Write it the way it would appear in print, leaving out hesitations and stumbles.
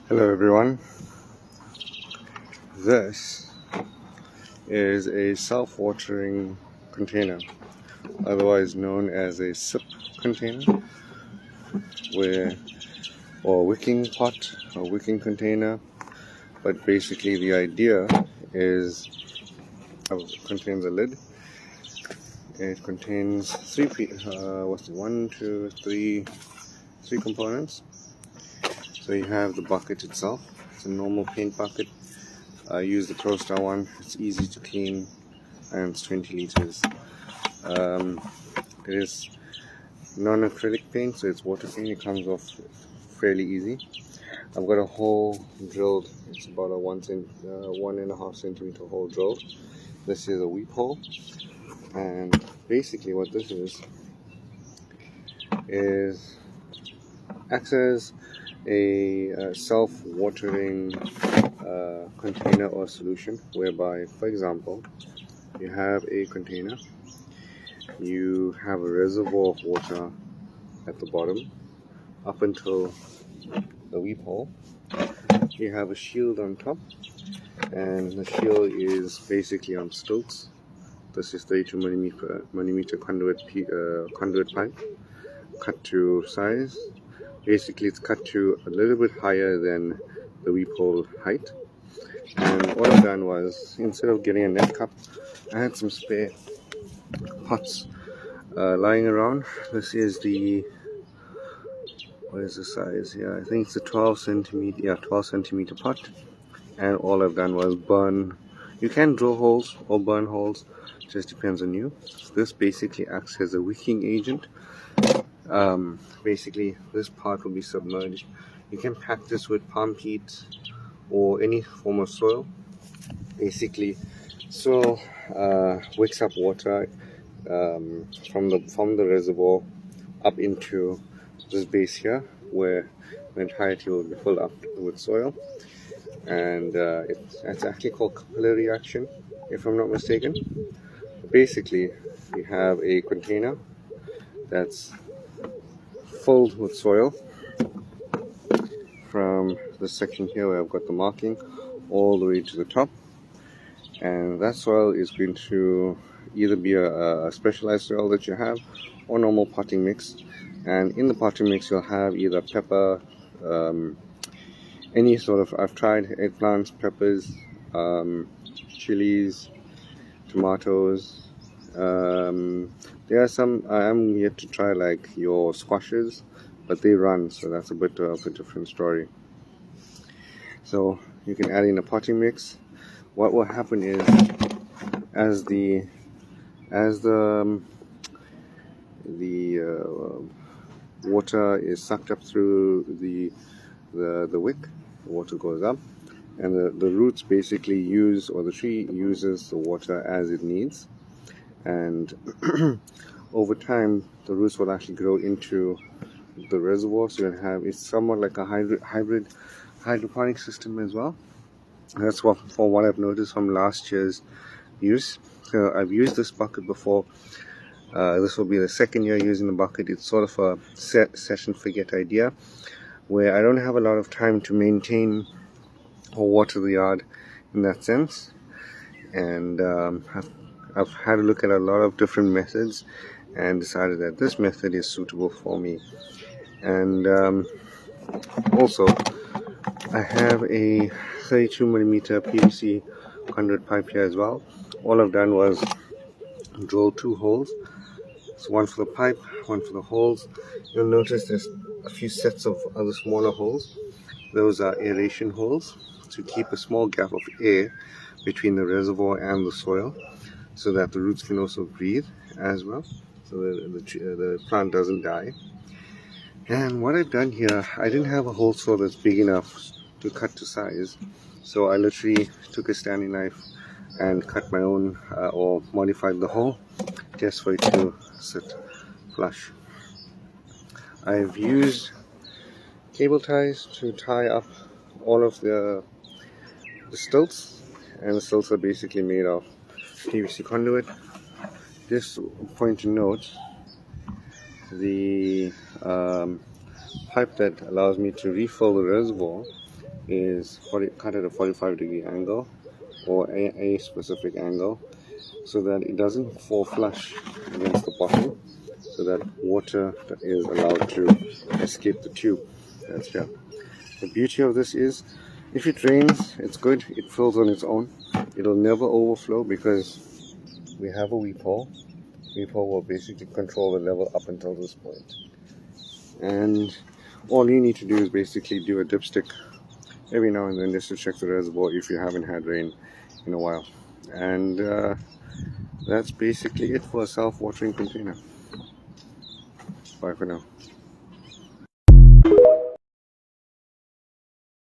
Hello everyone, this is a self-watering container, otherwise known as a SIP container, or wicking pot or wicking container. But basically the idea is it contains a lid. It contains three components. So you have the bucket itself. It's a normal paint bucket. I use the ProStar one. It's easy to clean and it's 20 liters. It is non-acrylic paint, so it's water paint. It comes off fairly easy. I've got a hole drilled. It's about a 1.5 centimeter hole drilled. This is a weep hole, and basically what this is acts as a self-watering container or solution, whereby, for example, you have a container, you have a reservoir of water at the bottom up until the weep hole. You have a shield on top, and the shield is basically on stilts. This is 32 millimeter conduit pipe, cut to size. Basically it's cut to a little bit higher than the weep hole height. And what I've done was, instead of getting a net cup, I had some spare pots lying around. This is what is the size? I think it's a 12 centimeter pot. And all I've done was burn. You can drill holes or burn holes, just depends on you. This basically acts as a wicking agent. Basically this part will be submerged. You can pack this with palm peat or any form of soil. Basically soil wicks up water from the reservoir up into this base here, where the entirety will be filled up with soil. And it's actually called capillary action, if I'm not mistaken. Basically you have a container that's filled with soil from this section here where I've got the marking all the way to the top, and that soil is going to either be a specialized soil that you have or normal potting mix. And in the potting mix you'll have either pepper, any sort of, I've tried eggplants, peppers, chilies, tomatoes. There are some I am yet to try, like your squashes, but they run, so that's a bit of a different story. So you can add in a potting mix. What will happen is, as the water is sucked up through the wick, the water goes up, and the roots basically use, or the tree uses, the water as it needs. And over time the roots will actually grow into the reservoir, so you'll have, it's somewhat like a hybrid hydroponic system as well. That's for what I've noticed from last year's use. So I've used this bucket before. This will be the second year using the bucket. It's sort of a set and forget idea, where I don't have a lot of time to maintain or water the yard in that sense. And I've had a look at a lot of different methods and decided that this method is suitable for me. And also I have a 32 millimeter PVC conduit pipe here as well. All I've done was drill two holes, so one for the pipe, one for the holes. You'll notice there's a few sets of other smaller holes. Those are aeration holes, to keep a small gap of air between the reservoir and the soil, so that the roots can also breathe as well, so the plant doesn't die. And what I've done here, I didn't have a hole saw that's big enough to cut to size, so I literally took a Stanley knife and cut my own or modified the hole just for it to sit flush. I've used cable ties to tie up all of the stilts, and the stilts are basically made of PVC conduit. Just a point to note, the pipe that allows me to refill the reservoir is cut at a 45-degree angle, or a specific angle, so that it doesn't fall flush against the bottom, so that water is allowed to escape the tube. That's here. The beauty of this is, if it rains, it's good, it fills on its own. It'll never overflow because we have a weep hole. Weep hole will basically control the level up until this point. And all you need to do is basically do a dipstick every now and then just to check the reservoir if you haven't had rain in a while. And that's basically it for a self-watering container. Bye for now.